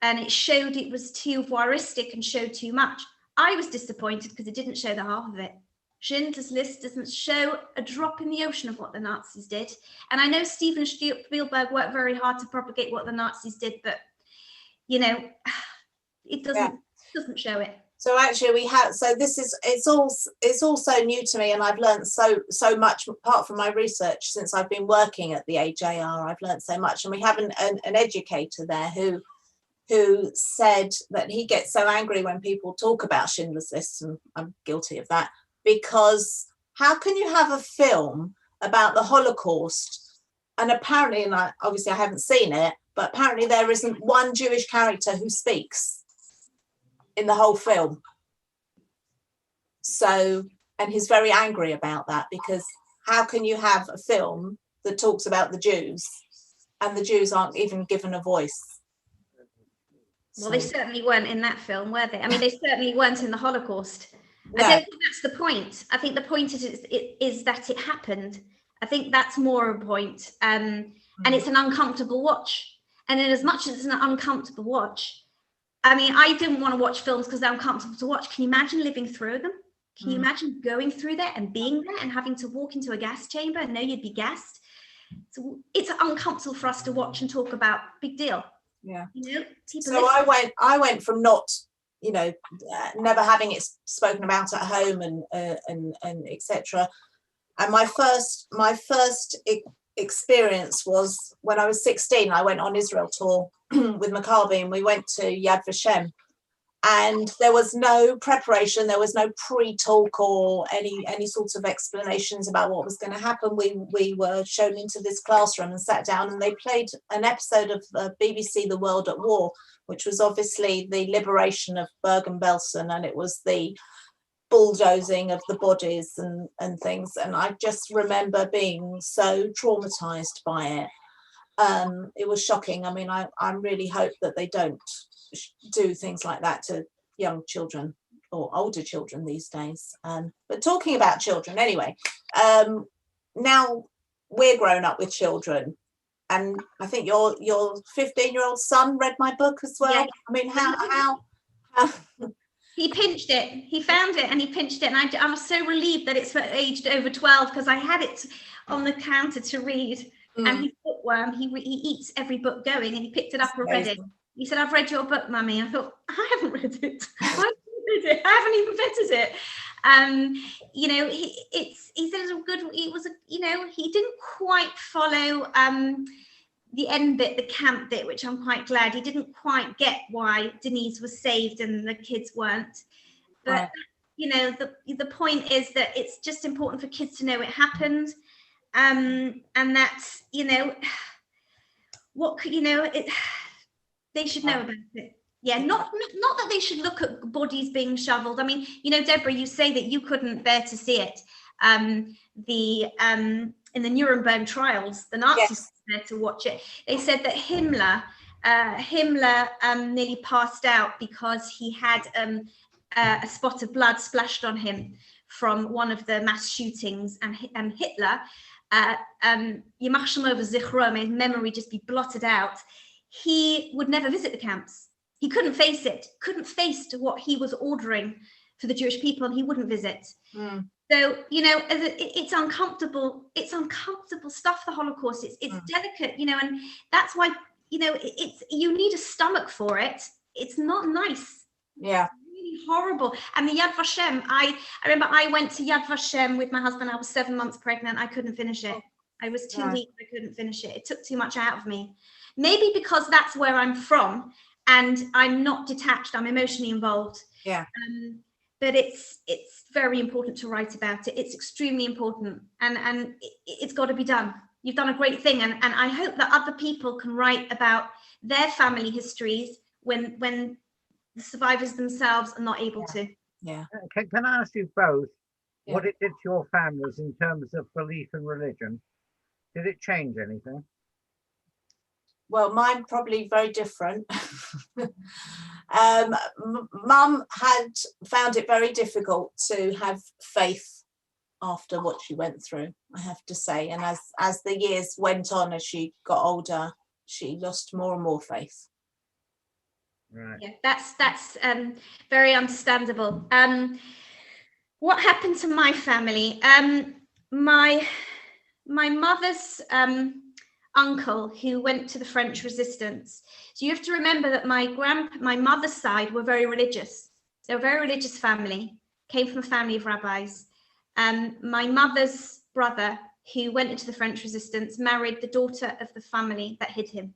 and it was too voyeuristic and showed too much. I was disappointed because it didn't show the half of it. Schindler's List doesn't show a drop in the ocean of what the Nazis did. And I know Steven Spielberg worked very hard to propagate what the Nazis did, but you know, it doesn't show it. So actually it's all so new to me, and I've learned so much apart from my research since I've been working at the AJR. I've learned so much, and we have an educator there who said that he gets so angry when people talk about Schindler's List, and I'm guilty of that, because how can you have a film about the Holocaust and apparently, and obviously I haven't seen it, but apparently there isn't one Jewish character who speaks in the whole film. So, and he's very angry about that, because how can you have a film that talks about the Jews and the Jews aren't even given a voice? Well, they certainly weren't in that film, were they? I mean, they certainly weren't in the Holocaust. No. I don't think that's the point. I think the point is that it happened. I think that's more a point. And it's an uncomfortable watch. And in as much as it's an uncomfortable watch, I mean, I didn't want to watch films because they're uncomfortable to watch. Can you imagine living through them? Can you imagine going through there and being there and having to walk into a gas chamber and know you'd be gassed? So it's uncomfortable for us to watch and talk about. Big deal. Yeah. You know, so I went from not, you know, never having it spoken about at home and etc. And my first experience was when I was 16. I went on Israel tour with Maccabi, and we went to Yad Vashem, and there was no preparation, there was no pre-talk or any sorts of explanations about what was going to happen. We were shown into this classroom and sat down, and they played an episode of BBC The World at War, which was obviously the liberation of Bergen-Belsen, and it was the bulldozing of the bodies and things. And I just remember being so traumatized by it. It was shocking. I mean, I really hope that they don't do things like that to young children or older children these days. But talking about children anyway, now we're grown up with children, and I think your 15-year-old son read my book as well. Yeah. I mean, how he pinched it. He found it and he pinched it, and I was so relieved that it's for aged over 12, because I had it on the counter to read. And he's bookworm. He eats every book going, and he picked it up and read it. He said, "I've read your book, Mummy." I thought, I haven't read it. I haven't even vetted it. You know, he said it was good. It was, you know, he didn't quite follow the end bit, the camp bit, which I'm quite glad. He didn't quite get why Denise was saved and the kids weren't. But you know, the point is that it's just important for kids to know it happened. And that's, you know, what, you know, they should know about it. Yeah, not that they should look at bodies being shoveled. I mean, you know, Deborah, you say that you couldn't bear to see it. In the Nuremberg trials, the Nazis were there to watch it. They said that Himmler nearly passed out because he had a spot of blood splashed on him from one of the mass shootings, and Hitler, Yimach Shemo v'Zichro, may his memory just be blotted out, he would never visit the camps. He couldn't face it, couldn't face to what he was ordering for the Jewish people, and he wouldn't visit. So, you know, it's uncomfortable stuff, the Holocaust. It's delicate, you know, and that's why, you know, you need a stomach for it. It's not nice. Yeah. Horrible. And the Yad Vashem, I remember I went to Yad Vashem with my husband. I was 7 months pregnant. I couldn't finish it. I was too weak. I couldn't finish it. It took too much out of me. Maybe because that's where I'm from and I'm not detached. I'm emotionally involved. Yeah. but it's very important to write about it. It's extremely important, and it's got to be done. You've done a great thing, and I hope that other people can write about their family histories when the survivors themselves are not able to. Yeah. Can I ask you both Yeah. what it did to your families in terms of belief and religion? Did it change anything? Well, mine probably very different. Mum had found it very difficult to have faith after what she went through, I have to say. And as the years went on, as she got older, she lost more and more faith. Right. Yeah, that's very understandable. What happened to my family? My mother's uncle, who went to the French resistance. So you have to remember that my mother's side were very religious. They were a very religious family, came from a family of rabbis. My mother's brother, who went into the French resistance, married the daughter of the family that hid him.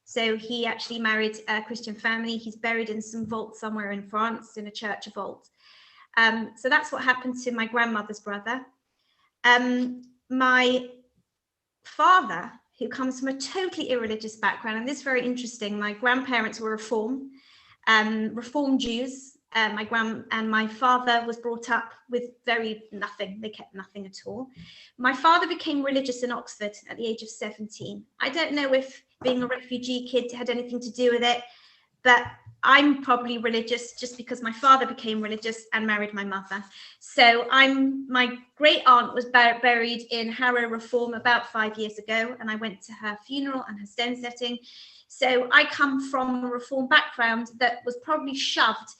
So he actually married a Christian family. He's buried in some vault somewhere in France, in a church vault. So that's what happened to my grandmother's brother. My father, who comes from a totally irreligious background, and this is very interesting. My grandparents were Reform Jews. My father was brought up with nothing. They kept nothing at all. My father became religious in Oxford at the age of 17. I don't know if being a refugee kid had anything to do with it, but I'm probably religious just because my father became religious and married my mother. So my great aunt was buried in Harrow Reform about 5 years ago, and I went to her funeral and her stone setting. So I come from a Reform background that was probably shoved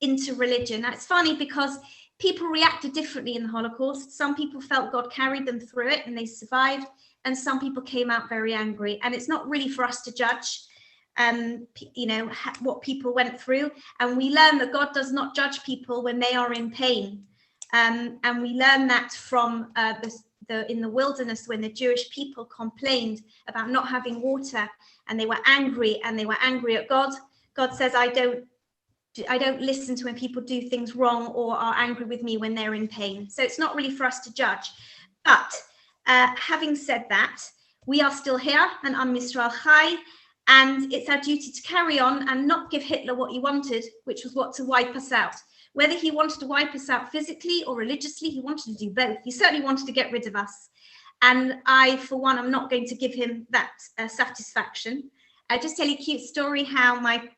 into religion. Now, it's funny because people reacted differently in the Holocaust. Some people felt God carried them through it and they survived, and some people came out very angry. And it's not really for us to judge what people went through, and we learn that God does not judge people when they are in pain, and we learn that from in the wilderness, when the Jewish people complained about not having water and they were angry at God. God says, I don't listen to when people do things wrong or are angry with me when they're in pain. So it's not really for us to judge. But having said that, we are still here, and Am Yisrael Chai, and it's our duty to carry on and not give Hitler what he wanted, which was to wipe us out. Whether he wanted to wipe us out physically or religiously, he wanted to do both. He certainly wanted to get rid of us. And I, for one, am not going to give him that satisfaction. I'll just tell you a cute story how my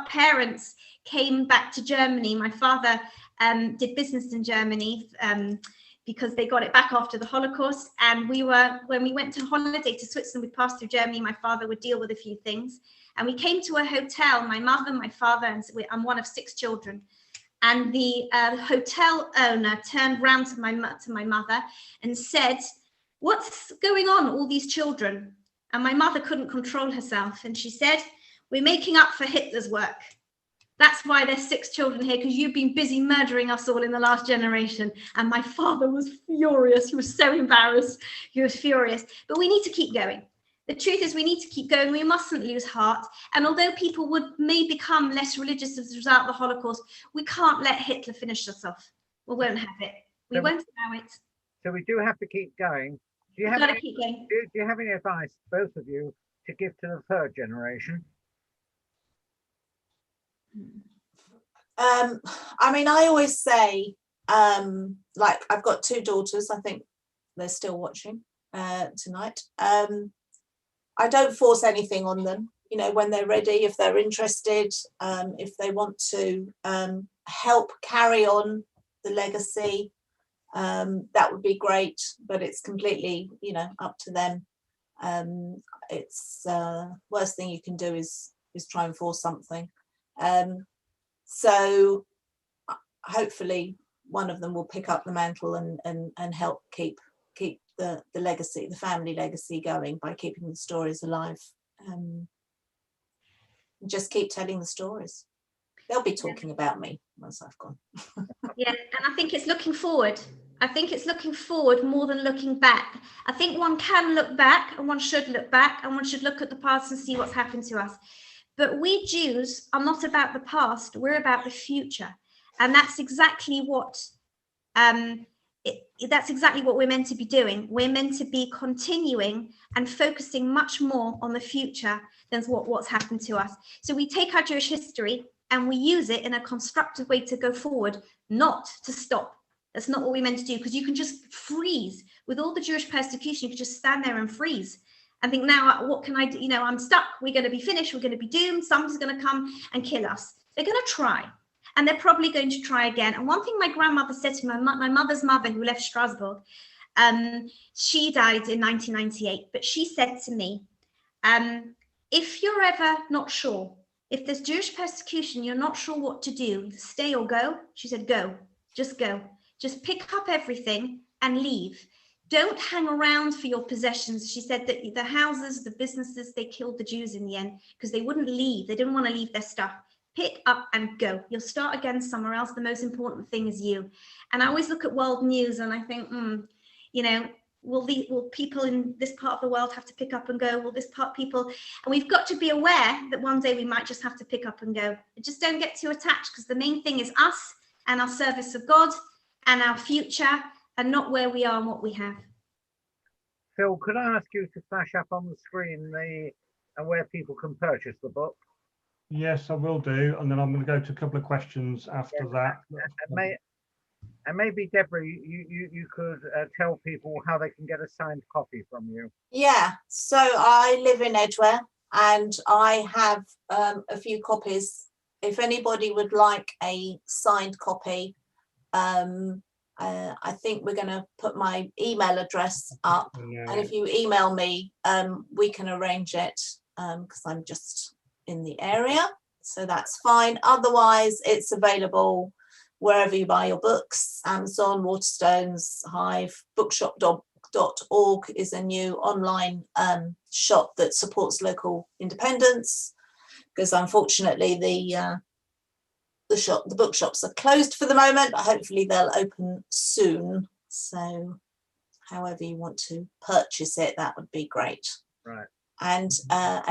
parents came back to Germany. My father did business in Germany because they got it back after the Holocaust. And when we went to holiday to Switzerland, we passed through Germany. My father would deal with a few things. And we came to a hotel, my mother, my father, and I'm one of 6 children. And the hotel owner turned round to my mother and said, "What's going on, all these children?" And my mother couldn't control herself. And she said, "We're making up for Hitler's work. That's why there's 6 children here, because you've been busy murdering us all in the last generation." And my father was furious. He was so embarrassed. He was furious. But we need to keep going. The truth is, we need to keep going. We mustn't lose heart. And although people may become less religious as a result of the Holocaust, we can't let Hitler finish us off. We won't have it. We won't allow it. So we do have to keep going. Do you have any advice, both of you, to give to the 3rd generation? I mean, I always say, like, I've got 2 daughters. I think they're still watching tonight. I don't force anything on them. You know, when they're ready, if they're interested, if they want to help carry on the legacy, that would be great. But it's completely, up to them. It's worst thing you can do is try and force something. So hopefully one of them will pick up the mantle and help keep the legacy, the family legacy going by keeping the stories alive. Just keep telling the stories. They'll be talking about me once I've gone. Yeah, and I think it's looking forward. I think it's looking forward more than looking back. I think one can look back, and one should look back, and one should look at the past and see what's happened to us. But we Jews are not about the past, we're about the future. And that's exactly what that's exactly what we're meant to be doing. We're meant to be continuing and focusing much more on the future than what's happened to us. So we take our Jewish history and we use it in a constructive way to go forward, not to stop. That's not what we're meant to do, because you can just freeze. With all the Jewish persecution, you can just stand there and freeze and think, now what can I do? You know, I'm stuck. We're going to be finished. We're going to be doomed. Someone's going to come and kill us. They're going to try. And they're probably going to try again. And one thing my grandmother said to me, my mother's mother, who left Strasbourg, she died in 1998, but she said to me, if you're ever not sure, if there's Jewish persecution, you're not sure what to do, stay or go. She said, go, just go. Just pick up everything and leave. Don't hang around for your possessions. She said that the houses, the businesses, they killed the Jews in the end because they wouldn't leave. They didn't want to leave their stuff. Pick up and go. You'll start again somewhere else. The most important thing is you. And I always look at world news and I think, you know, will people in this part of the world have to pick up and go? Will this part people? And we've got to be aware that one day we might just have to pick up and go. Just don't get too attached, because the main thing is us and our service of God and our future, and not where we are and what we have. Phil, could I ask you to flash up on the screen where people can purchase the book? Yes, I will do, and then I'm going to go to a couple of questions after that. And maybe Deborah, you could tell people how they can get a signed copy from you. Yeah, so I live in Edgware and I have a few copies. If anybody would like a signed copy, I think we're going to put my email address up, and if you email me, we can arrange it, because I'm just in the area, so that's fine. Otherwise, it's available wherever you buy your books. Amazon, Waterstones, Hive, bookshop.org is a new online shop that supports local independence, because unfortunately the bookshops are closed for the moment, but hopefully they'll open soon. So however you want to purchase it, that would be great. Right. And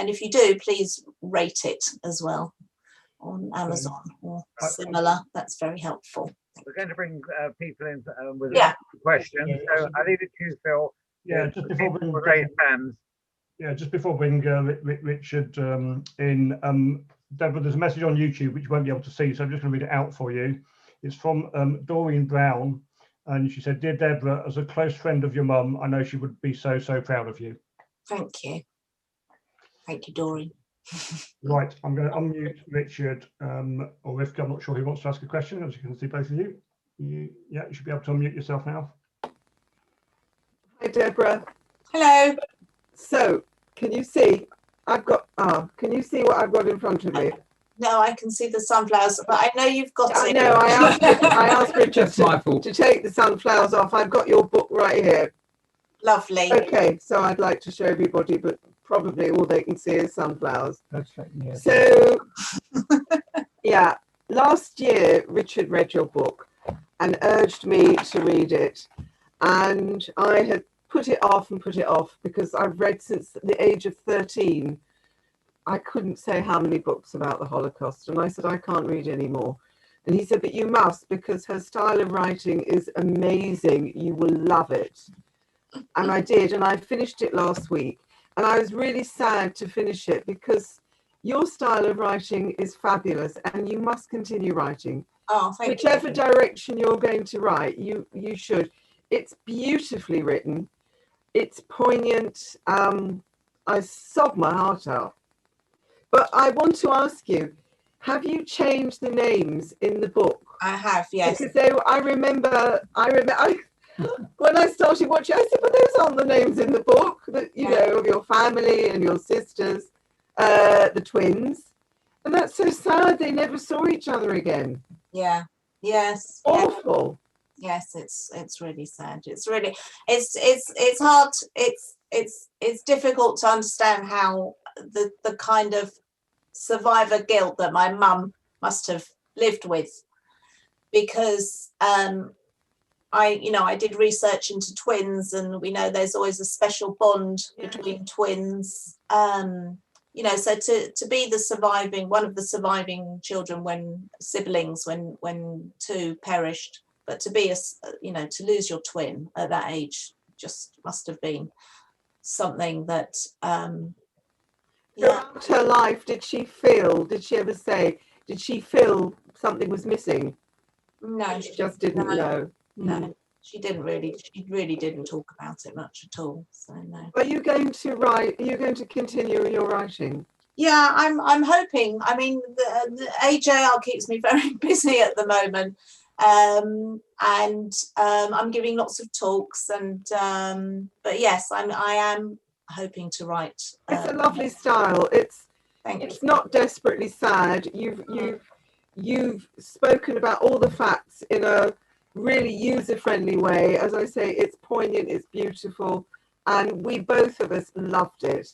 if you do, please rate it as well on Amazon or similar. That's very helpful. We're going to bring people in with Yeah, questions. So I'll leave it to you, Phil. Yeah, just before we bring great fans. Yeah, just before we bring Richard in, Deborah, there's a message on YouTube which you won't be able to see, so I'm just going to read it out for you. It's from Doreen Brown, and she said, "Dear Deborah, as a close friend of your mum, I know she would be so proud of you." Thank you. Thank you, Doreen. Right, I'm going to unmute Richard, or Rivka, I'm not sure who wants to ask a question, as you can see both of you. You should be able to unmute yourself now. Hi, Deborah. Hello. So, can you see? Can you see what I've got in front of me? No, I can see the sunflowers, but I know you've got it. I know. I asked Richard to take the sunflowers off. I've got your book right here. Lovely. Okay, so I'd like to show everybody, but probably all they can see is sunflowers. That's right, yeah. So, yeah, last year Richard read your book and urged me to read it, and I had put it off because I've read since the age of 13. I couldn't say how many books about the Holocaust, and I said I can't read anymore. And he said, but you must, because her style of writing is amazing. You will love it. And I did, and I finished it last week. And I was really sad to finish it because your style of writing is fabulous, and you must continue writing. Oh, thank you. Whichever direction you're going to write, you should. It's beautifully written. It's poignant. I sobbed my heart out. But I want to ask you, have you changed the names in the book? I have, yes. Because I remember when I started watching, I said, but those aren't the names in the book, that you know, of your family and your sisters, the twins. And that's so sad. They never saw each other again. Yeah. Yes. Awful. Yes, it's really sad. It's really it's hard. It's difficult to understand how the kind of survivor guilt that my mum must have lived with, because I did research into twins, and we know there's always a special bond between twins. you know, so to be the surviving, one of the surviving children when siblings, when two perished, but to be you know, to lose your twin at that age just must have been something that Throughout her life, did she ever say, did she feel something was missing? No, she just didn't know. No, she really didn't talk about it much at all. So no. Are you going to write? Are you going to continue your writing? Yeah, I'm hoping. I mean, the AJR keeps me very busy at the moment, and I'm giving lots of talks, and but yes, I am hoping to write. It's a lovely style. It's not desperately sad. You've spoken about all the facts in a really user-friendly way. As I say, it's poignant, it's beautiful, and we both of us loved it.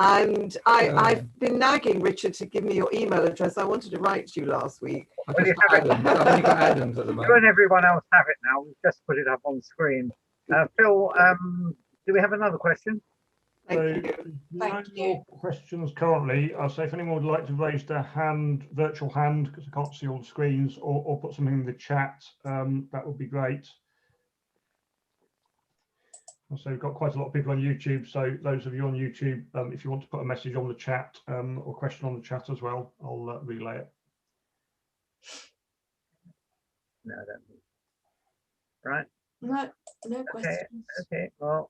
And I've been nagging Richard to give me your email address. I wanted to write to you last week. Well, you have it. I've only got Adam's at the moment. You and everyone else have it now. We've just put it up on screen. Phil, do we have another question? So no more questions currently. I'll say if anyone would like to raise their hand, virtual hand, because I can't see all the screens, or put something in the chat, that would be great. So we've got quite a lot of people on YouTube. So those of you on YouTube, if you want to put a message on the chat or question on the chat as well, I'll relay it. No, I don't think. Right. No questions. Okay. Well,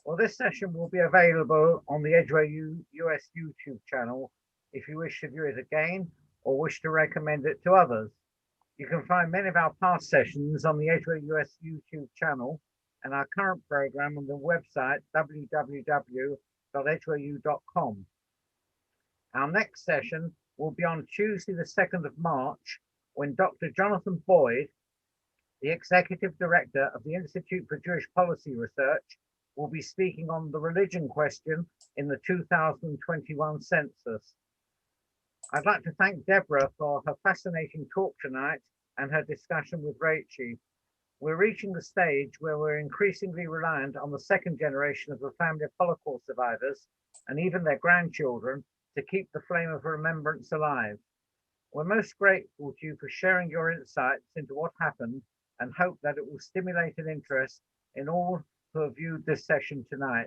well, this session will be available on the Edgeway US YouTube channel if you wish to view it again or wish to recommend it to others. You can find many of our past sessions on the Edgeway US YouTube channel and our current program on the website www.edgewayu.com. Our next session will be on Tuesday, the 2nd of March, when Dr. Jonathan Boyd, the Executive Director of the Institute for Jewish Policy Research, will be speaking on the religion question in the 2021 census. I'd like to thank Debra for her fascinating talk tonight and her discussion with Rachel. We're reaching the stage where we're increasingly reliant on the second generation of the family of Holocaust survivors and even their grandchildren to keep the flame of remembrance alive. We're most grateful to you for sharing your insights into what happened and hope that it will stimulate an interest in all who have viewed this session tonight.